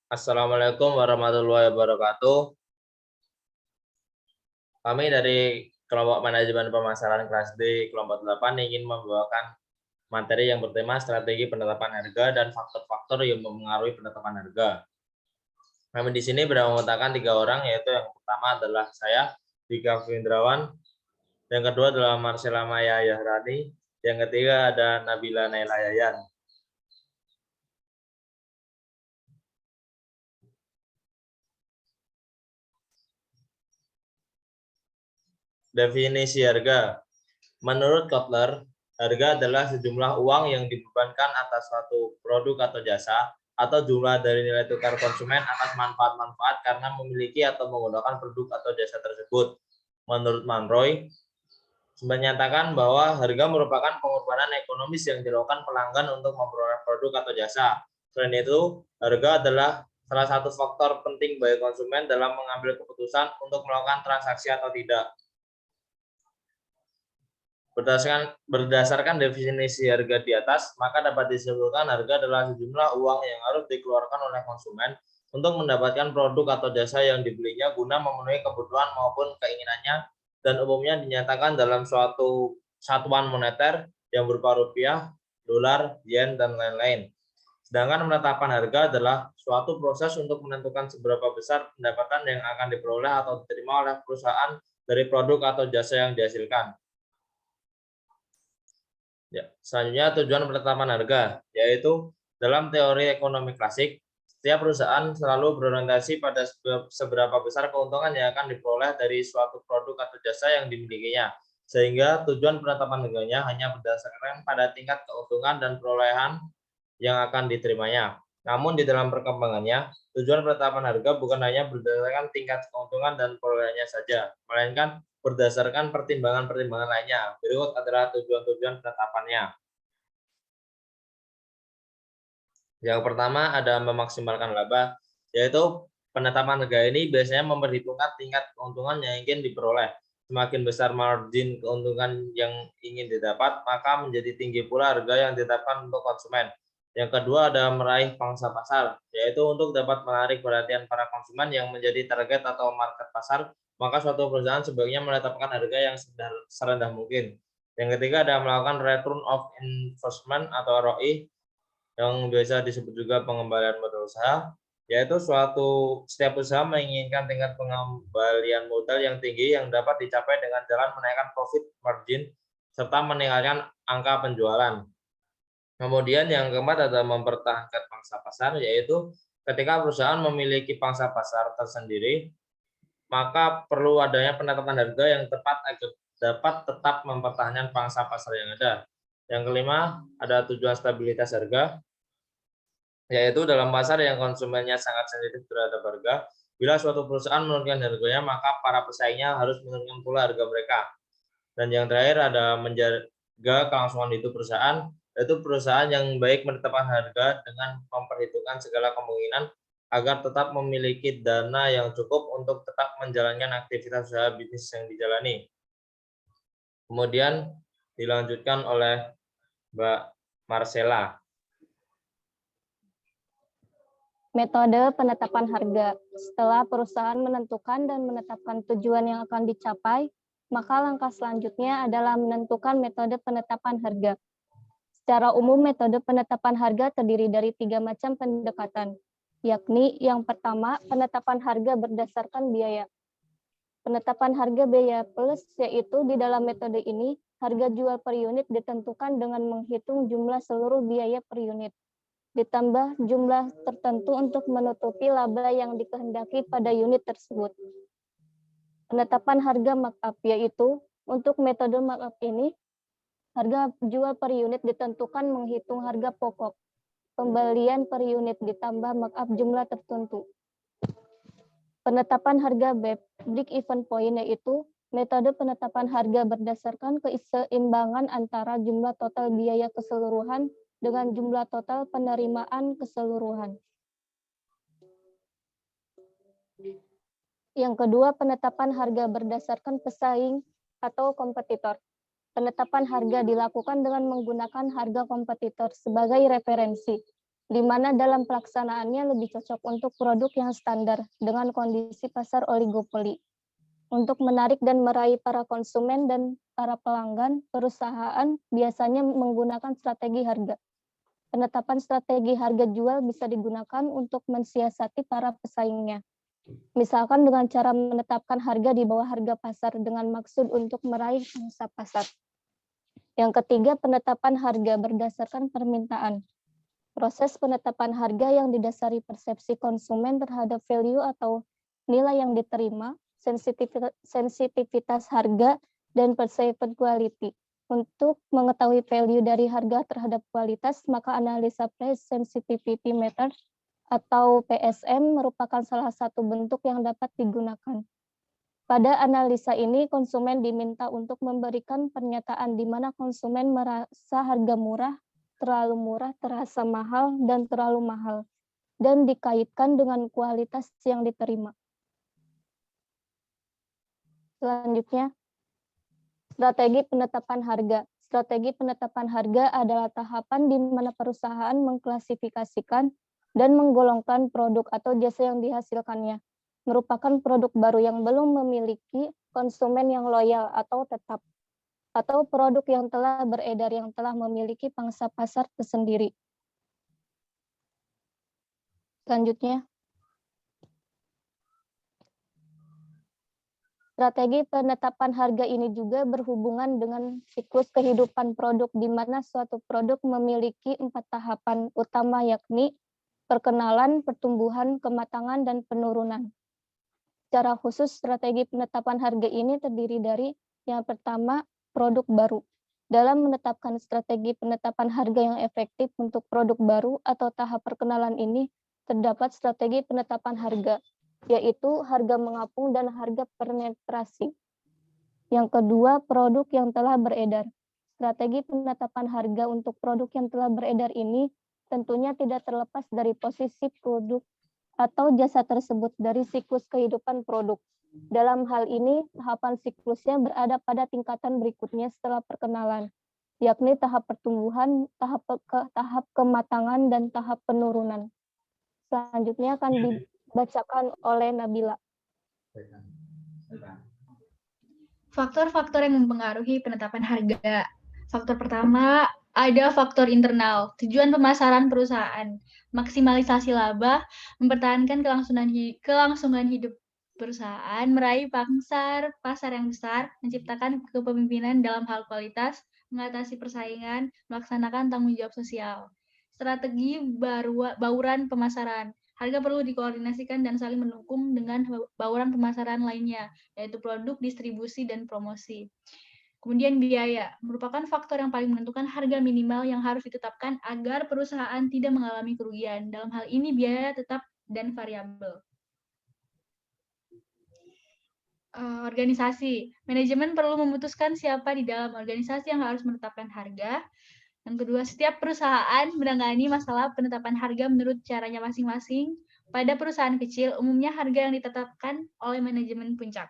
Assalamualaikum warahmatullahi wabarakatuh. Kami dari kelompok manajemen pemasaran kelas D kelompok 8 ingin membawakan materi yang bertema strategi penetapan harga dan faktor-faktor yang mempengaruhi penetapan harga. Kami di sini beranggotakan 3 orang, yaitu yang pertama adalah saya, Dika Findrawan, yang kedua adalah Marcella Maya Yahrani, yang ketiga ada Nabila Naila Yayan. Definisi harga. Menurut Kotler, harga adalah sejumlah uang yang dibebankan atas suatu produk atau jasa, atau jumlah dari nilai tukar konsumen atas manfaat-manfaat karena memiliki atau menggunakan produk atau jasa tersebut. Menurut Manroy, menyatakan bahwa harga merupakan pengorbanan ekonomis yang dilakukan pelanggan untuk memperoleh produk atau jasa. Selain itu, harga adalah salah satu faktor penting bagi konsumen dalam mengambil keputusan untuk melakukan transaksi atau tidak. Berdasarkan definisi harga di atas, maka dapat disimpulkan harga adalah sejumlah uang yang harus dikeluarkan oleh konsumen untuk mendapatkan produk atau jasa yang dibelinya guna memenuhi kebutuhan maupun keinginannya, dan umumnya dinyatakan dalam suatu satuan moneter yang berupa rupiah, dolar, yen, dan lain-lain. Sedangkan penetapan harga adalah suatu proses untuk menentukan seberapa besar pendapatan yang akan diperoleh atau diterima oleh perusahaan dari produk atau jasa yang dihasilkan. Ya, selanjutnya tujuan penetapan harga, yaitu dalam teori ekonomi klasik, setiap perusahaan selalu berorientasi pada seberapa besar keuntungan yang akan diperoleh dari suatu produk atau jasa yang dimilikinya, sehingga tujuan penetapan harganya hanya berdasarkan pada tingkat keuntungan dan perolehan yang akan diterimanya. Namun di dalam perkembangannya, tujuan penetapan harga bukan hanya berdasarkan tingkat keuntungan dan perolehannya saja, melainkan berdasarkan pertimbangan-pertimbangan lainnya. Berikut adalah tujuan-tujuan penetapannya. Yang pertama ada memaksimalkan laba, yaitu penetapan harga ini biasanya memperhitungkan tingkat keuntungan yang ingin diperoleh. Semakin besar margin keuntungan yang ingin didapat, maka menjadi tinggi pula harga yang ditetapkan untuk konsumen. Yang kedua ada meraih pangsa pasar, yaitu untuk dapat menarik perhatian para konsumen yang menjadi target atau market pasar, maka suatu perusahaan sebaiknya menetapkan harga yang serendah mungkin. Yang ketiga ada melakukan return of investment atau ROI, yang biasa disebut juga pengembalian modal usaha, yaitu setiap usaha menginginkan tingkat pengembalian modal yang tinggi yang dapat dicapai dengan jalan menaikkan profit margin serta meningkatkan angka penjualan. Kemudian yang keempat adalah mempertahankan pangsa pasar, yaitu ketika perusahaan memiliki pangsa pasar tersendiri, maka perlu adanya penetapan harga yang tepat agar dapat tetap mempertahankan pangsa pasar yang ada. Yang kelima, ada tujuan stabilitas harga, yaitu dalam pasar yang konsumennya sangat sensitif terhadap harga. Bila suatu perusahaan menurunkan harganya, maka para pesaingnya harus menurunkan pula harga mereka. Dan yang terakhir ada menjaga kelangsungan hidup perusahaan, yaitu perusahaan yang baik menetapkan harga dengan memperhitungkan segala kemungkinan agar tetap memiliki dana yang cukup untuk tetap menjalankan aktivitas usaha bisnis yang dijalani. Kemudian dilanjutkan oleh Mbak Marcella. Metode penetapan harga. Setelah perusahaan menentukan dan menetapkan tujuan yang akan dicapai, maka langkah selanjutnya adalah menentukan metode penetapan harga. Secara umum, metode penetapan harga terdiri dari 3 macam pendekatan, yakni yang pertama, penetapan harga berdasarkan biaya. Penetapan harga biaya plus, yaitu di dalam metode ini, harga jual per unit ditentukan dengan menghitung jumlah seluruh biaya per unit, ditambah jumlah tertentu untuk menutupi laba yang dikehendaki pada unit tersebut. Penetapan harga markup, yaitu untuk metode markup ini, harga jual per unit ditentukan menghitung harga pokok, pembelian per unit ditambah markup jumlah tertentu. Penetapan harga BEP, break even point, yaitu metode penetapan harga berdasarkan keseimbangan antara jumlah total biaya keseluruhan dengan jumlah total penerimaan keseluruhan. Yang kedua, penetapan harga berdasarkan pesaing atau kompetitor. Penetapan harga dilakukan dengan menggunakan harga kompetitor sebagai referensi. di mana dalam pelaksanaannya lebih cocok untuk produk yang standar dengan kondisi pasar oligopoli. Untuk menarik dan meraih para konsumen dan para pelanggan, perusahaan biasanya menggunakan strategi harga. Penetapan strategi harga jual bisa digunakan untuk mensiasati para pesaingnya. Misalkan dengan cara menetapkan harga di bawah harga pasar dengan maksud untuk meraih pangsa pasar. Yang ketiga, penetapan harga berdasarkan permintaan. Proses penetapan harga yang didasari persepsi konsumen terhadap value atau nilai yang diterima, sensitivitas harga, dan perceived quality. Untuk mengetahui value dari harga terhadap kualitas, maka analisa price sensitivity method atau PSM merupakan salah satu bentuk yang dapat digunakan. Pada analisa ini, konsumen diminta untuk memberikan pernyataan di mana konsumen merasa harga murah, terasa mahal, dan terlalu mahal, dan dikaitkan dengan kualitas yang diterima. Selanjutnya, strategi penetapan harga. Strategi penetapan harga adalah tahapan di mana perusahaan mengklasifikasikan dan menggolongkan produk atau jasa yang dihasilkannya. Merupakan produk baru yang belum memiliki konsumen yang loyal atau tetap, atau produk yang telah beredar yang telah memiliki pangsa pasar tersendiri. Selanjutnya, strategi penetapan harga ini juga berhubungan dengan siklus kehidupan produk, di mana suatu produk memiliki 4 tahapan utama, yakni perkenalan, pertumbuhan, kematangan, dan penurunan. Secara khusus, strategi penetapan harga ini terdiri dari yang pertama, produk baru. Dalam menetapkan strategi penetapan harga yang efektif untuk produk baru atau tahap perkenalan ini, terdapat strategi penetapan harga, yaitu harga mengapung dan harga penetrasi. Yang kedua, produk yang telah beredar. Strategi penetapan harga untuk produk yang telah beredar ini tentunya tidak terlepas dari posisi produk atau jasa tersebut dari siklus kehidupan produk. Dalam hal ini, tahapan siklusnya berada pada tingkatan berikutnya setelah perkenalan, yakni tahap pertumbuhan, tahap kematangan, dan tahap penurunan. Selanjutnya akan dibacakan oleh Nabila. Faktor-faktor yang mempengaruhi penetapan harga. Faktor pertama, ada faktor internal, tujuan pemasaran perusahaan, maksimalisasi laba, mempertahankan kelangsungan hidup perusahaan, meraih pasar yang besar, menciptakan kepemimpinan dalam hal kualitas, mengatasi persaingan, melaksanakan tanggung jawab sosial. Strategi bauran pemasaran. Harga perlu dikoordinasikan dan saling mendukung dengan bauran pemasaran lainnya, yaitu produk, distribusi, dan promosi. Kemudian biaya, merupakan faktor yang paling menentukan harga minimal yang harus ditetapkan agar perusahaan tidak mengalami kerugian. Dalam hal ini biaya tetap dan variabel. Organisasi, manajemen perlu memutuskan siapa di dalam organisasi yang harus menetapkan harga. Yang kedua, setiap perusahaan menangani masalah penetapan harga menurut caranya masing-masing. Pada perusahaan kecil, umumnya harga yang ditetapkan oleh manajemen puncak.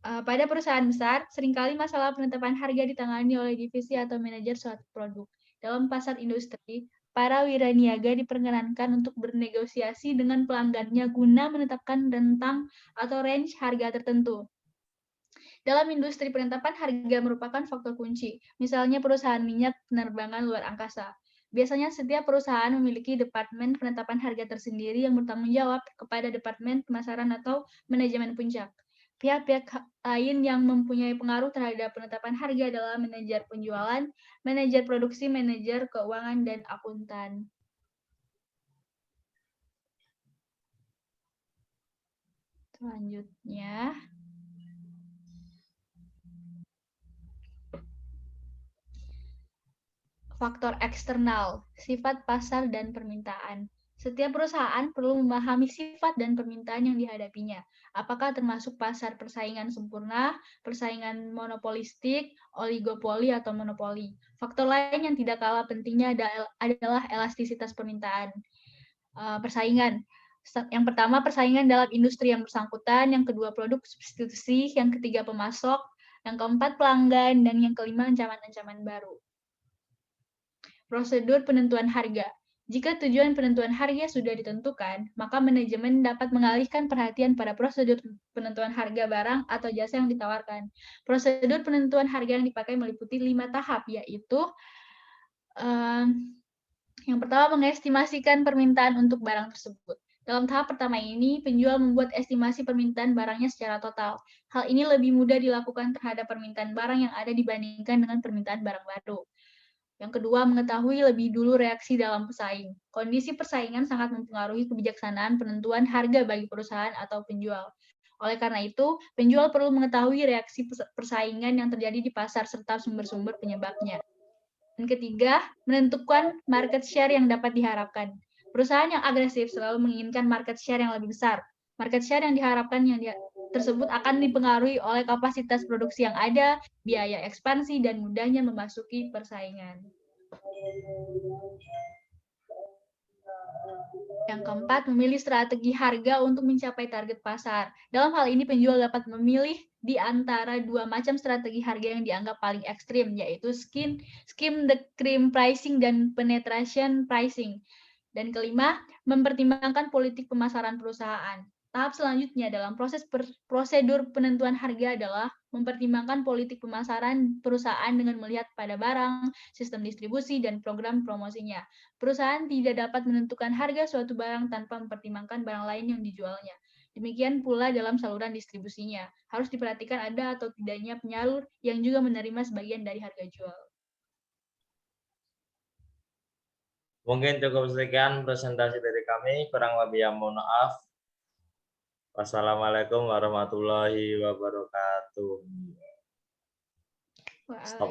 Pada perusahaan besar, seringkali masalah penetapan harga ditangani oleh divisi atau manajer suatu produk. Dalam pasar industri, para wiraniaga diperkenankan untuk bernegosiasi dengan pelanggannya guna menetapkan rentang atau range harga tertentu. Dalam industri penetapan harga merupakan faktor kunci, misalnya perusahaan minyak penerbangan luar angkasa. Biasanya setiap perusahaan memiliki departemen penetapan harga tersendiri yang bertanggung jawab kepada departemen pemasaran atau manajemen puncak. Pihak-pihak lain yang mempunyai pengaruh terhadap penetapan harga adalah manajer penjualan, manajer produksi, manajer keuangan, dan akuntan. Selanjutnya, faktor eksternal, sifat pasar dan permintaan. Setiap perusahaan perlu memahami sifat dan permintaan yang dihadapinya. Apakah termasuk pasar persaingan sempurna, persaingan monopolistik, oligopoli, atau monopoli. Faktor lain yang tidak kalah pentingnya adalah elastisitas permintaan. Persaingan. Yang pertama, persaingan dalam industri yang bersangkutan. Yang kedua, produk substitusi. Yang ketiga, pemasok. Yang keempat, pelanggan. Dan yang kelima, ancaman-ancaman baru. Prosedur penentuan harga. Jika tujuan penentuan harga sudah ditentukan, maka manajemen dapat mengalihkan perhatian pada prosedur penentuan harga barang atau jasa yang ditawarkan. Prosedur penentuan harga yang dipakai meliputi 5 tahap, yaitu yang pertama, mengestimasikan permintaan untuk barang tersebut. Dalam tahap pertama ini, penjual membuat estimasi permintaan barangnya secara total. Hal ini lebih mudah dilakukan terhadap permintaan barang yang ada dibandingkan dengan permintaan barang baru. Yang kedua, mengetahui lebih dulu reaksi dalam pesaing. Kondisi persaingan sangat mempengaruhi kebijaksanaan penentuan harga bagi perusahaan atau penjual. Oleh karena itu, penjual perlu mengetahui reaksi persaingan yang terjadi di pasar serta sumber-sumber penyebabnya. Dan ketiga, menentukan market share yang dapat diharapkan. Perusahaan yang agresif selalu menginginkan market share yang lebih besar. Market share yang diharapkan tersebut akan dipengaruhi oleh kapasitas produksi yang ada, biaya ekspansi, dan mudahnya memasuki persaingan. Yang keempat, memilih strategi harga untuk mencapai target pasar. Dalam hal ini, penjual dapat memilih di antara 2 macam strategi harga yang dianggap paling ekstrim, yaitu skim the cream pricing dan penetration pricing. Dan kelima, mempertimbangkan politik pemasaran perusahaan. Tahap selanjutnya dalam prosedur penentuan harga adalah mempertimbangkan politik pemasaran perusahaan dengan melihat pada barang, sistem distribusi, dan program promosinya. Perusahaan tidak dapat menentukan harga suatu barang tanpa mempertimbangkan barang lain yang dijualnya. Demikian pula dalam saluran distribusinya. Harus diperhatikan ada atau tidaknya penyalur yang juga menerima sebagian dari harga jual. Mungkin cukup sekian presentasi dari kami. Kurang lebih yang mohon maaf. Wassalamualaikum warahmatullahi wabarakatuh. Waalaikumsalam.